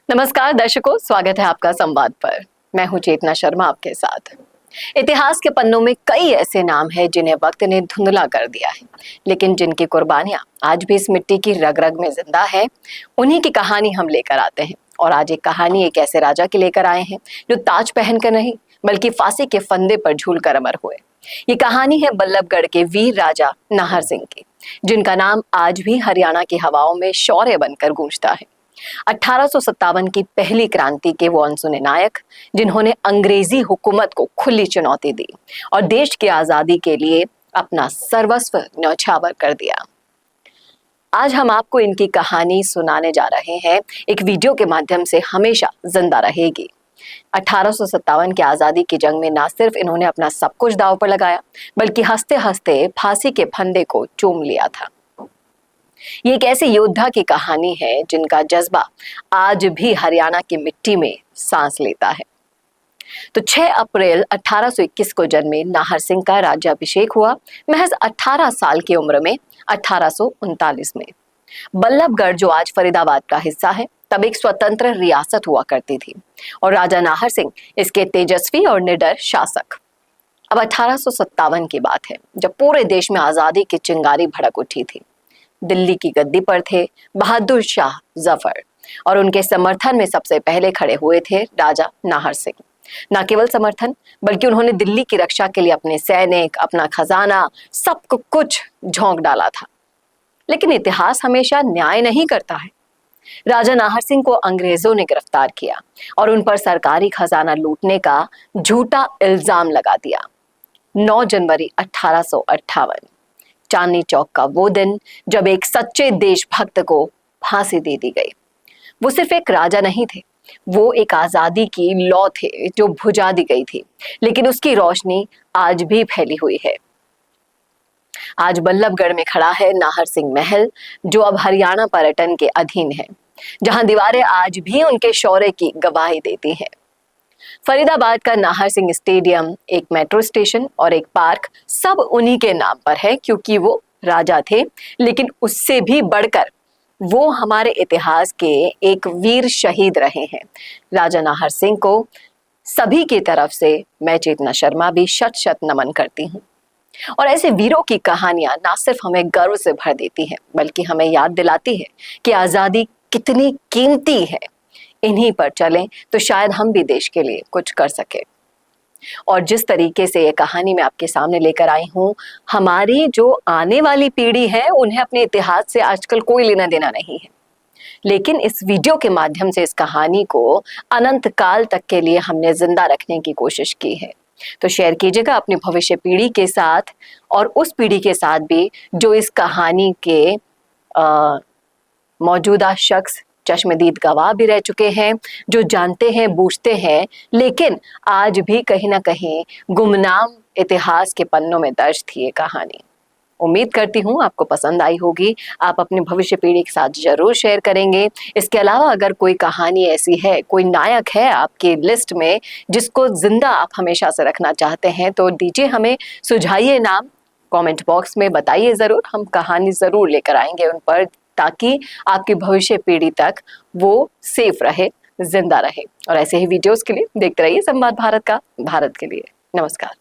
नमस्कार दर्शकों, स्वागत है आपका संवाद पर। मैं हूं चेतना शर्मा आपके साथ। इतिहास के पन्नों में कई ऐसे नाम हैं जिन्हें वक्त ने धुंधला कर दिया है, लेकिन जिनकी कुर्बानियां आज भी इस मिट्टी की रग रग में जिंदा है। उन्हीं की कहानी हम लेकर आते हैं। और आज एक कहानी एक ऐसे राजा की लेकर आए हैं जो ताज पहनकर नहीं बल्कि फांसी के फंदे पर झूलकर अमर हुए। ये कहानी है बल्लभगढ़ के वीर राजा नाहर सिंह की, जिनका नाम आज भी हरियाणा की हवाओं में शौर्य बनकर गूंजता है। 1857 की पहली क्रांति के वो अनसुने नायक, जिन्होंने अंग्रेजी हुकूमत को खुली चुनौती दी और देश की आजादी के लिए अपना सर्वस्व न्यौछावर कर दिया। आज हम आपको इनकी कहानी सुनाने जा रहे हैं, एक वीडियो के माध्यम से हमेशा जिंदा रहेगी। 1857 की आजादी की जंग में न सिर्फ इन्होंने अपना सब कुछ दांव पर लगाया, बल्कि हंसते हंसते फांसी के फंदे को चूम लिया था। ये एक ऐसे योद्धा की कहानी है जिनका जज्बा आज भी हरियाणा की मिट्टी में सांस लेता है। तो 6 अप्रैल 1821 को जन्मे नाहर सिंह का राज्याभिषेक हुआ महज 18 साल की उम्र में 1839 में। बल्लभगढ़, जो आज फरीदाबाद का हिस्सा है, तब एक स्वतंत्र रियासत हुआ करती थी और राजा नाहर सिंह इसके तेजस्वी और निडर शासक। अब 1857 की बात है, जब पूरे देश में आजादी की चिंगारी भड़क उठी थी। दिल्ली की गद्दी पर थे बहादुर शाह जफर और उनके समर्थन में सबसे पहले खड़े हुए थे राजा नाहर सिंह। न केवल समर्थन, बल्कि उन्होंने दिल्ली की रक्षा के लिए अपने सैनिक, अपना खजाना, सब कुछ झोंक डाला था। लेकिन इतिहास हमेशा न्याय नहीं करता है। राजा नाहर सिंह को अंग्रेजों ने गिरफ्तार किया और उन पर सरकारी खजाना लूटने का झूठा इल्जाम लगा दिया। 9 जनवरी 1858, चांदनी चौक का वो दिन, जब एक सच्चे देशभक्त को फांसी दे दी गई। वो सिर्फ एक राजा नहीं थे, वो एक आजादी की लौ थे जो बुझा दी गई थी, लेकिन उसकी रोशनी आज भी फैली हुई है। आज बल्लभगढ़ में खड़ा है नाहर सिंह महल, जो अब हरियाणा पर्यटन के अधीन है, जहां दीवारें आज भी उनके शौर्य की गवाही देती हैं। फरीदाबाद का नाहर सिंह स्टेडियम, एक मेट्रो स्टेशन और एक पार्क सब उन्हीं के नाम पर है, क्योंकि वो राजा थे। लेकिन उससे भी बढ़कर वो हमारे इतिहास के एक वीर शहीद रहे हैं। राजा नाहर सिंह को सभी की तरफ से मैं चेतना शर्मा भी शत शत नमन करती हूँ। और ऐसे वीरों की कहानियां ना सिर्फ हमें गर्व से भर देती हैं, बल्कि हमें याद दिलाती है कि आजादी कितनी कीमती है। इन्हीं पर चलें तो शायद हम भी देश के लिए कुछ कर सके। और जिस तरीके से ये कहानी मैं आपके सामने लेकर आई हूँ, हमारी जो आने वाली पीढ़ी है, उन्हें अपने इतिहास से आजकल कोई लेना देना नहीं है। लेकिन इस वीडियो के माध्यम से इस कहानी को अनंत काल तक के लिए हमने जिंदा रखने की कोशिश की है। तो शेयर कीजिएगा अपनी भविष्य पीढ़ी के साथ, और उस पीढ़ी के साथ भी जो इस कहानी के मौजूदा शख्स चश्मदीद गवाह भी रह चुके हैं, जो जानते हैं, बूझते हैं, लेकिन आज भी कहीं ना कहीं गुमनाम इतिहास के पन्नों में दर्ज थी ये कहानी। उम्मीद करती हूँ आपको पसंद आई होगी। आप अपनी भविष्य पीढ़ी के साथ जरूर शेयर करेंगे। इसके अलावा अगर कोई कहानी ऐसी है, कोई नायक है आपकी लिस्ट में जिसको जिंदा आप हमेशा से रखना चाहते हैं, तो दीजिए हमें, सुझाइए नाम, कमेंट बॉक्स में बताइए जरूर। हम कहानी जरूर लेकर आएंगे उन पर, ताकि आपकी भविष्य पीढ़ी तक वो सेफ रहे, जिंदा रहे। और ऐसे ही वीडियोस के लिए देखते रहिए संवाद भारत का, भारत के लिए। नमस्कार।